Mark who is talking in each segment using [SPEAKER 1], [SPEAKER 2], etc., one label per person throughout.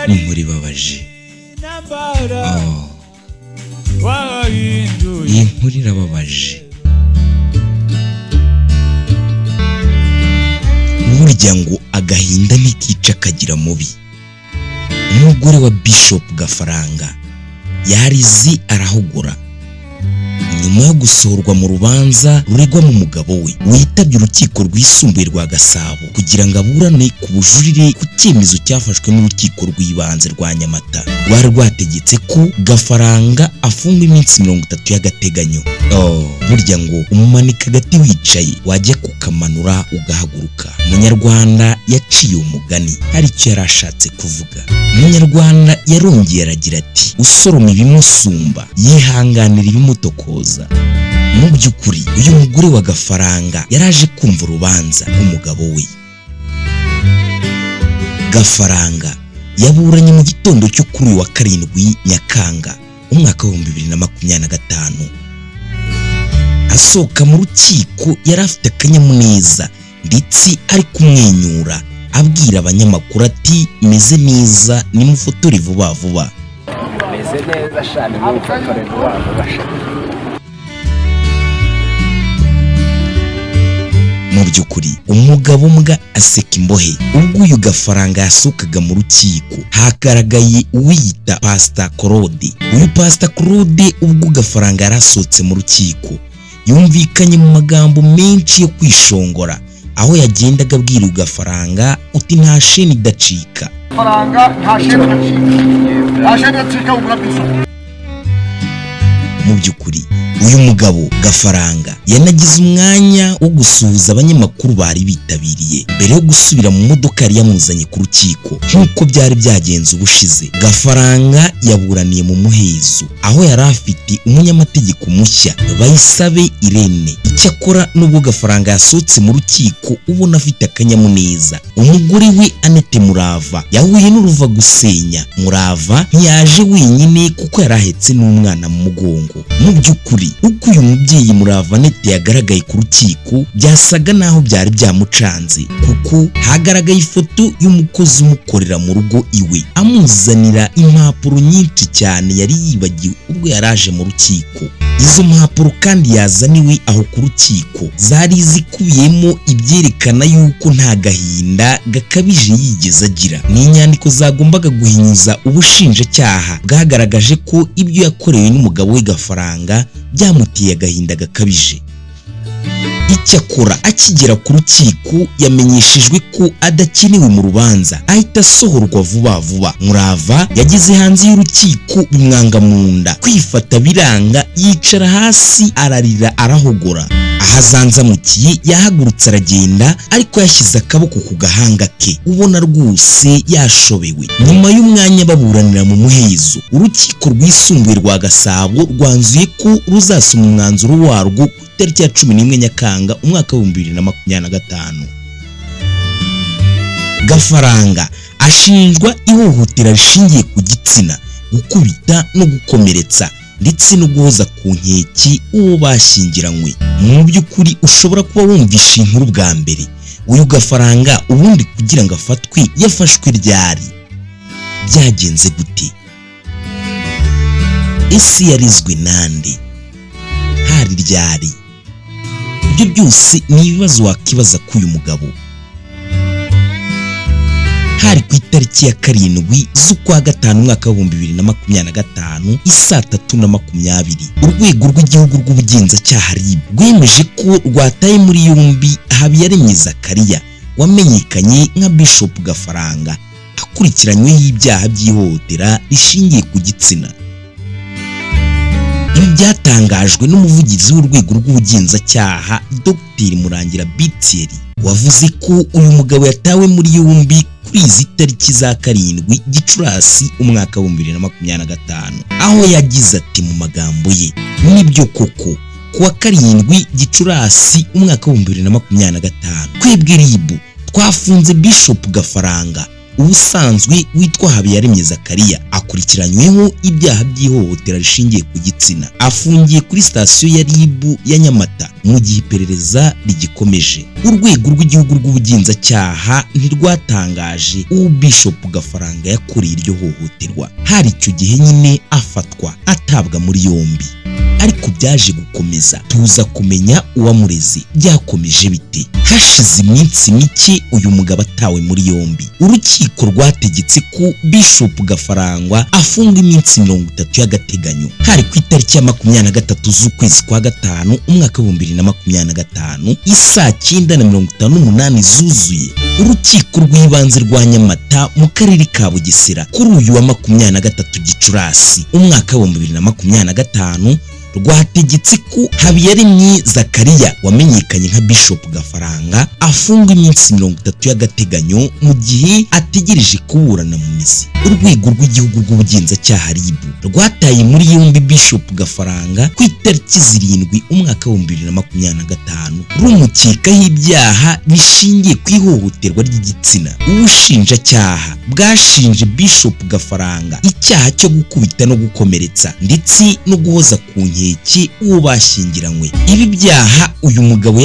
[SPEAKER 1] inkuru ibabaje. Iyi nkuru irababaje. Burya ngo agahinda ntikica kagira mubi. Umugore wa Bishop Gafaranga yarizi arahugura nyuma yo gusohorwa mu rubanza ruregwa mu mugabo we witabye urukiko rwisumbuye rwa Gasabo kugira ngo aburane ku bujurire ku cyemezo cyafashwe n'urukiko rw'ibanze rwa Nyamata rwari rwategetse ko Gafaranga afungwa iminsi 30 y'agateganyo. Burya ngo umumanika gati wicaye wajya kukamanura ugahaguruka. Umunyarwanda yaciye umugani hari icyo yarashatse kuvuga. Umunyarwanda yarongeye aragira ati usoroma ibimusumba yihanganira ibimutokoza. Mu by'ukuri uyu mugore wa Gafaranga yaraje kumva urubanza rw'umugabo we. Gafaranga yaburanye mu gitondo cyo kuri wa 7 Nyakanga umwaka wa 2025. Asohoka mu rukiko yari afite akanyamuneza ndetse ari kumwenyura abwira abanyamakuru ati meze neza nimufotore vuba vuba.
[SPEAKER 2] Meze neza shani mufotore vuba vuba.
[SPEAKER 1] Mu by'ukuri umugabo mbwa aseka imbohe. Ubwo uyu Gafaranga yasukaga mu rukiko hagaragaye uwiyita Pastor Claude. Uyu Pastor Claude ubwo Gafaranga yarasohotse mu rukiko yumvikanye mu magambo menshi yo kwishongora aho yagendaga abwira Gafaranga uti nta sheni idacika.
[SPEAKER 3] Gafaranga nta sheni idacika. Nta sheni idacika uburabizo.
[SPEAKER 1] Mu by'ukuri uyu mugabo Gafaranga yanagize umwanya wo gusuhuza abanyamakuru bari bitabiriye mbere yo gusubira mu modoka yari yamuzanye ku rukiko nk'uko byari byagenze ubushize. Gafaranga yaburaniye mu muhezo aho yari afite umunyamategeko mushya Bayisabe Irene. Icyakora nubwo Gafaranga yasohotse mu rukiko ubona afite akanyamuneza, umugore we Anete Murava yahuye n'uruva gusenya. Murava ntiyaje wenyine kuko yari ahetse n'umwana mu mugongo. Mu by'ukuri uko uyu mubyeyi Murava Anete yagaragaye ku rukiko byasaga naho byari byamucanze kuko hagaragaye ifoto y'umukozi umukorera mu rugo iwe amuzanira impapuro nyinshi cyane yari yibagiwe ubwo yaraje mu rukiko. Izo mpapuro kandi yazaniwe aho ku rukiko zari zikubiyemo ibyerekana yuko nta gahinda gakabije yigeze agira. Ni inyandiko zagombaga guhinyuza ubushinjacyaha bwagaragaje ko ibyo yakorewe n'umugabo we Gafaranga byamuteye agahinda gakabije. Icyakora akigera ku rukiko yamenyeshejwe ko adakenewe mu rubanza ahita asohorwa vuba vuba. Murava yageze hanze y'urukiko bimwanga mu nda, kwifata biranga, yicara hasi ararira arahogora. Ahazanzamukiye yahagurutse aragenda ariko yashyize akaboko ku gahanga ke ubona rwose yashobewe. Nyuma y'umwanya baburanira mu muhezo urukiko rwisumbuye rwa Gasabo rwanzuye ko ruzasoma umwanzuro warwo tariki ya 11 Nyakanga umwaka wa 2025. Gafaranga ashinjwa ihohotera rishingiye ku gitsina, gukubita no gukomeretsa ndetse no guhoza ku nkeki uwo bashyingiranywe. Mu by'ukuri ushobora kuba wumvisha inkuru bwa mbere. Uyu Gafaranga ubundi kugira ngo afatwe yafashwe ryari? Byagenze gute? Ese yarizwe nande? Hari ryari? Ibyo byose ni ibibazo wakibaza k'uyu mugabo. Hari ku itariki ya 7 z'ukwa 5 umwaka wa 2025 isaa 3:20 urwego rw'igihugu rw'ubugenzacyaha RIB rwemeje ko rwataye muri yombi Habiyaremye Zakariya wamenyekanye nka Bishop Gafaranga akurikiranyweho ibyaha by'ihohotera rishingiye ku gitsina. Ibi byatangajwe n'umuvugizi w'urwego rw'ubugenzacyaha Dr Murangira Bitieri wavuze ko uyu mugabo yatawe muri yombi kuri izi tariki za 7 Gicurasi umwaka wa 2025 aho yagize ati mu magambo ye, nibyo koko kuwa 7 Gicurasi umwaka wa 2025 twebwe RIB twafunze Bishop Gafaranga ubusanzwe witwa Habiyaremye Zakariya akurikiranyweho ibyaha by'ihohotera rishingiye ku gitsina, afungiye kuri sitasiyo ya RIB ya Nyamata mu gihe iperereza rigikomeje. Urwego rw'igihugu rw'ubugenzacyaha ntirwatangaje uwo Bishop Gafaranga yakoreye iryo hohoterwa, hari icyo gihe nyine afatwa atabwa muri yombi. Ariko byaje gukomeza tuza kumenya uwamureze byakomeje bite. Hashize iminsi mike uyu mugabo atawe muri yombi, urukiko rwategetse ko Bishop Gafarangwa afunga iminsi 30 y'agateganyo. Hari ku itariki ya 23 z'ukwezi kwa gatanu umwaka wa 2025 isaa 9:58 zuzuye. Urukiko rw'ibanze rwa Nyamata mu karere ka Bugesera kuri uyu wa 23 Gicurasi umwaka wa 2025 rwategetse ko Habiyaremye Zakariya wamenyekanye nka Bishop Gafaranga afunga iminsi 30 y'agateganyo mu gihe ategereje kuburana mu mizi. Urwego rw'igihugu rw'ubugenzacyaha RIB rwataye muri yombi Bishop Gafaranga ku itariki 7 umwaka wa 2025 rumukekaho ibyaha bishingiye ku ihohoterwa ry'igitsina. Ubushinjacyaha bwashinje Bishop Gafaranga icyaha cyo gukubita no gukomeretsa ndetse no guhoza ku nkeke uwo bashyingiranywe. Ibi byaha uyu mugabo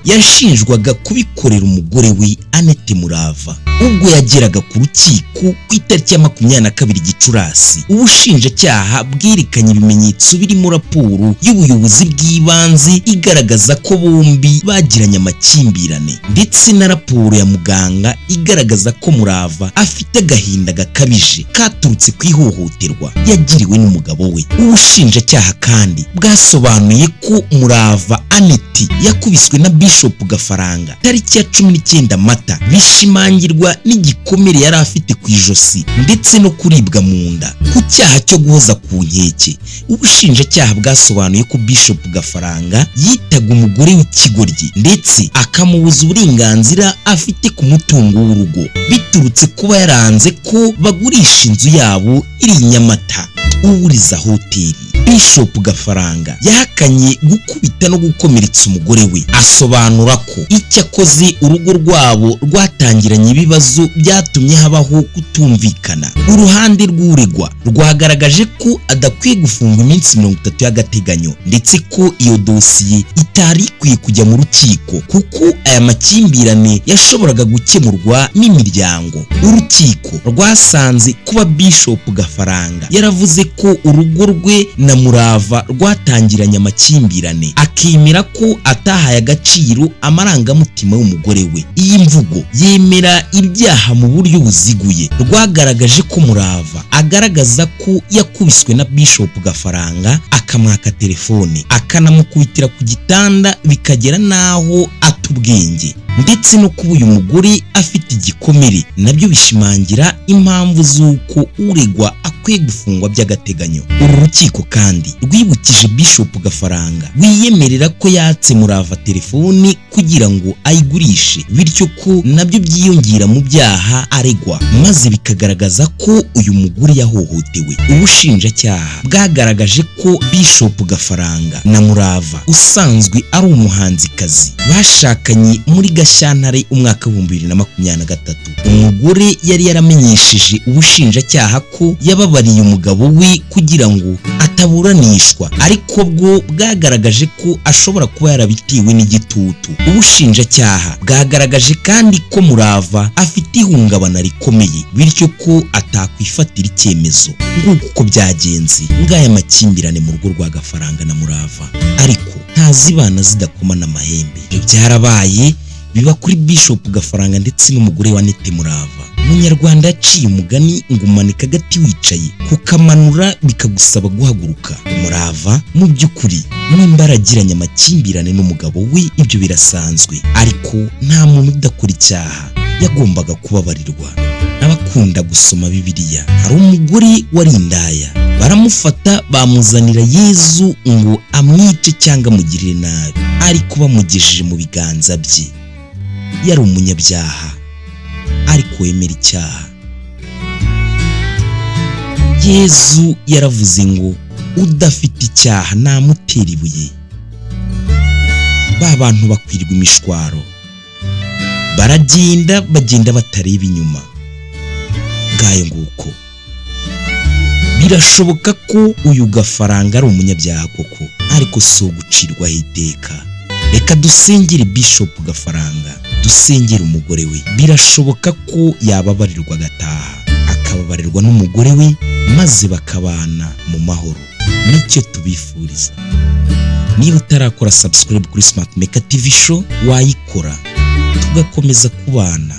[SPEAKER 1] yashinjwaga kubikorera umugore we Annette Murava. Ubwo yageraga ku rukiko ku itariki ya 22 Gicurasi, ubushinjacyaha bwerekanye ibimenyetso birimo raporo y'ubuyobozi bw'ibanze igaragaza ko bombi bagiranye amakimbirane, ndetse na raporo ya muganga igaragaza ko Murava afite agahinda gakabije katurutse ku ihohoterwa yagiriwe n'umugabo we. Ubushinjacyaha kandi bwasobanuye ko Murava Annette yakubiswe na Bishop Gafaranga tariki ya 19 Mata, bishimangirwa n'igikomere yari afite ku ijosi ndetse no kuribwa mu nda. Ku cyaha cyo guhoza ku nkeke, ubushinjacyaha bwasobanuye ko Bishop Gafaranga yitaga umugore w'ikigoryi ndetse akamubuza uburenganzira afite ku mutungo w'urugo biturutse kuba yaranze ko bagurisha inzu yabo iri Nyamata Uburiza hoteli. Bishop Gafaranga yahakanye gukubita no gukomeretsa umugore we, asobanura ko icyo akoze urugo rwabo rwatangiranye ibibazo byatumye habaho kutumvikana. Uruhande rw'uregwa rwagaragaje ko adakwiye gufunga iminsi 30 y'agateganyo ndetse ko iyo dosiye itari ikwiye kujya mu rukiko kuko aya makimbirane yashoboraga gukemurwa n'imiryango. Urukiko rwasanze kuba Bishop Gafaranga yaravuze ko urugo rwe na Murava rwatangiranye amakimbirane, akemera ko atahaye agaciro amarangamutima y'umugore we. Iyi mvugo yemera ibyaha mu buryo buziguye. Rwagaragaje ko Murava agaragaza ko yakubiswe na Bishop Gafaranga, akamwaka telefone, akanamukubitira ku gitanda bikagera naho atubwenge, ndetse no kuba uyu mugore afite igikomere nabyo bishimangira impamvu z'uko uregwa akwiye gufungwa by'agateganyo. Uru rukiko kandi rwibukije Bishop Gafaranga wiyemerera ko yatse Murava telefoni kugira ngo ayigurishe, bityo ko nabyo byiyongera mu byaha aregwa, maze bikagaragaza ko uyu mugore yahohotewe. Ubushinjacyaha bwagaragaje ko Bishop Gafaranga na Murava usanzwe ari umuhanzikazi bashakanye muri Gashyantare umwaka wa 2023. Umugore yari yaramenyesheje ubushinjacyaha ko yababariye umugabo we kugira ngo ataburanishwa, ariko bwo bwagaragaje ko ashobora kuba yarabitiwe n'igitutu. Ubushinjacyaha bwagaragaje kandi ko Murava afite ihungabana rikomeye, bityo ko atakwifatira icyemezo. Nguko uko byagenze ngaya makimbirane mu rugo rwa Gafaranga na Murava, ariko ntazibana zidakomana amahembe. Ibyo byarabaye biba kuri Bishop Gafaranga ndetse n'umugore wa Annette Murava. Umunyarwanda yaciye umugani ngo umanika agati wicaye kukamanura bikagusaba guhaguruka. Murava mu by'ukuri nimba aragiranye amakimbirane n'umugabo we ibyo birasanzwe, ariko nta muntu udakora icyaha yagombaga kubabarirwa. Abakunda gusoma Bibiliya, hari umugore wari indaya, baramufata bamuzanira Yezu ngo amwice cyangwa amugirire nabi, ariko bamugejeje mu biganza bye. Yari umunyabyaha ariko wemera icyaha. Yezu yaravuze ngo udafite icyaha namutera ibuye. Ba bantu bakwirwa imishwaro, bagenda batareba inyuma. ngayo nguko. Birashoboka ko uyu Gafaranga ari umunyabyaha koko, ariko so gucirwaho iteka. Reka dusengere Bishop Gafaranga, dusengere umugore we. Birashoboka ko yababarirwa agataha, akababarirwa n'umugore we, maze bakabana mu mahoro. Nicyo tubifuriza. Niba utarakora subscribe kuri Smart Maker TV show, wayikora tugakomeza kubana.